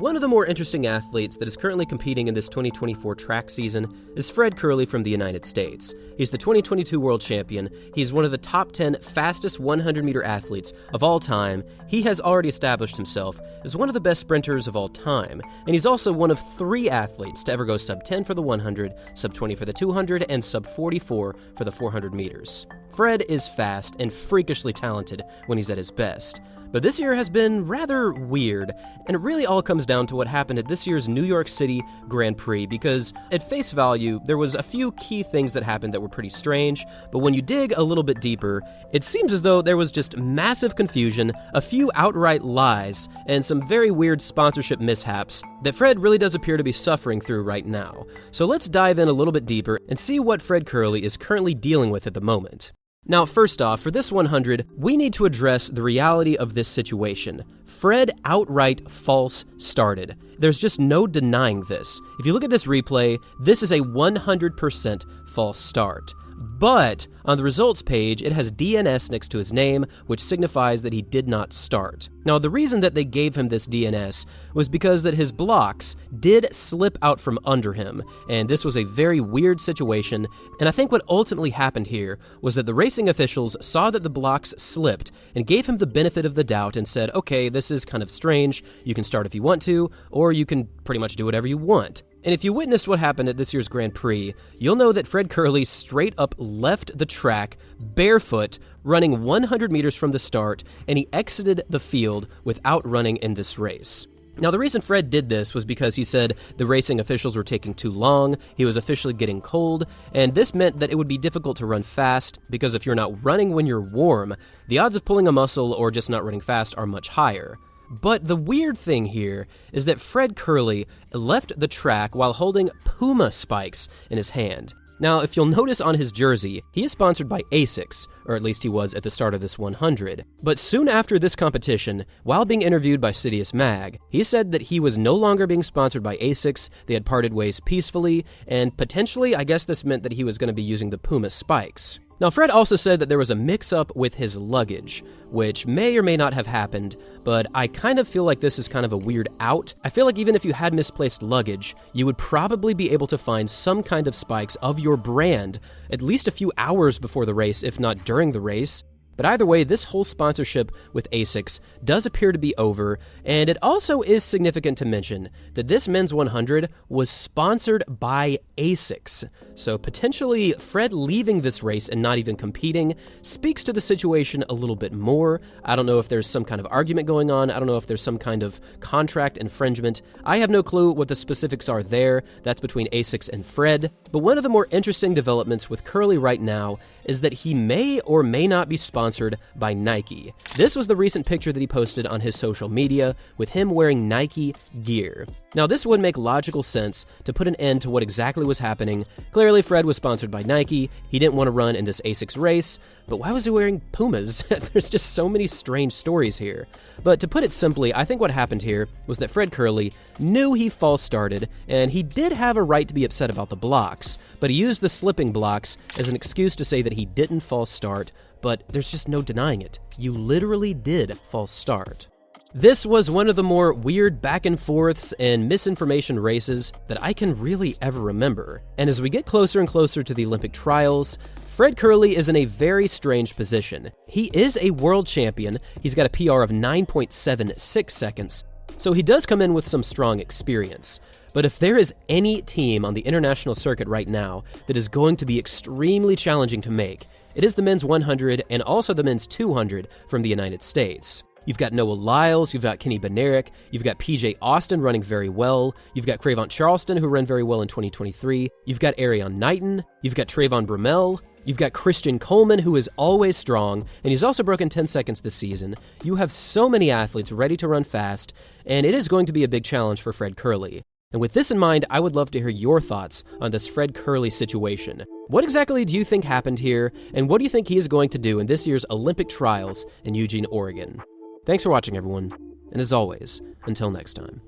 One of the more interesting athletes that is currently competing in this 2024 track season is Fred Kerley from the United States. He's the 2022 world champion. He's one of the top 10 fastest 100-meter athletes of all time. He has already established himself as one of the best sprinters of all time. And he's also one of 3 athletes to ever go sub-10 for the 100, sub-20 for the 200, and sub-44 for the 400 meters. Fred is fast and freakishly talented when he's at his best. But this year has been rather weird, and it really all comes down to what happened at this year's New York City Grand Prix, because at face value, there was a few key things that happened that were pretty strange, but when you dig a little bit deeper, it seems as though there was just massive confusion, a few outright lies, and some very weird sponsorship mishaps that Fred really does appear to be suffering through right now. So let's dive in a little bit deeper and see what Fred Kerley is currently dealing with at the moment. Now, first off, for this 100, we need to address the reality of this situation. Fred outright false started. There's just no denying this. If you look at this replay, this is a 100% false start. But on the results page, it has DNS next to his name, which signifies that he did not start. Now, the reason that they gave him this DNS was because that his blocks did slip out from under him, and this was a very weird situation, and I think what ultimately happened here was that the racing officials saw that the blocks slipped and gave him the benefit of the doubt and said, okay, this is kind of strange, you can start if you want to, or you can pretty much do whatever you want. And if you witnessed what happened at this year's Grand Prix, you'll know that Fred Kerley straight up left the track barefoot, running 100 meters from the start, and he exited the field without running in this race. Now, the reason Fred did this was because he said the racing officials were taking too long, he was officially getting cold, and this meant that it would be difficult to run fast, because if you're not running when you're warm, the odds of pulling a muscle or just not running fast are much higher. But the weird thing here is that Fred Kerley left the track while holding Puma spikes in his hand. Now, if you'll notice on his jersey, he is sponsored by ASICS, or at least he was at the start of this 100. But soon after this competition, while being interviewed by Citius Mag, he said that he was no longer being sponsored by ASICS, they had parted ways peacefully, and potentially, I guess this meant that he was going to be using the Puma spikes. Now, Fred also said that there was a mix-up with his luggage, which may or may not have happened, but I kind of feel like this is kind of a weird out. I feel like even if you had misplaced luggage, you would probably be able to find some kind of spikes of your brand at least a few hours before the race, if not during the race. But either way, this whole sponsorship with ASICS does appear to be over, and it also is significant to mention that this men's 100 was sponsored by ASICS. So potentially, Fred leaving this race and not even competing speaks to the situation a little bit more. I don't know if there's some kind of argument going on. I don't know if there's some kind of contract infringement. I have no clue what the specifics are there. That's between ASICS and Fred. But one of the more interesting developments with Kerley right now is that he may or may not be sponsored by Nike. This was the recent picture that he posted on his social media with him wearing Nike gear. Now, this would make logical sense to put an end to what exactly was happening. Clearly, Fred was sponsored by Nike. He didn't want to run in this ASICS race, but why was he wearing Pumas? There's just so many strange stories here. But to put it simply, I think what happened here was that Fred Kerley knew he false started, and he did have a right to be upset about the blocks, but he used the slipping blocks as an excuse to say that he didn't false start, but there's just no denying it. You literally did false start. This was one of the more weird back and forths and misinformation races that I can really ever remember. And as we get closer and closer to the Olympic trials, Fred Kerley is in a very strange position. He is a world champion. He's got a PR of 9.76 seconds. So he does come in with some strong experience. But if there is any team on the international circuit right now that is going to be extremely challenging to make, it is the men's 100 and also the men's 200 from the United States. You've got Noah Lyles, you've got Kenny Bednarek, you've got PJ Austin running very well, you've got Cravont Charleston who ran very well in 2023, you've got Ariane Knighton, you've got Trayvon Brumell, you've got Christian Coleman, who is always strong, and he's also broken 10 seconds this season. You have so many athletes ready to run fast, and it is going to be a big challenge for Fred Kerley. And with this in mind, I would love to hear your thoughts on this Fred Kerley situation. What exactly do you think happened here, and what do you think he is going to do in this year's Olympic trials in Eugene, Oregon? Thanks for watching, everyone, and as always, until next time.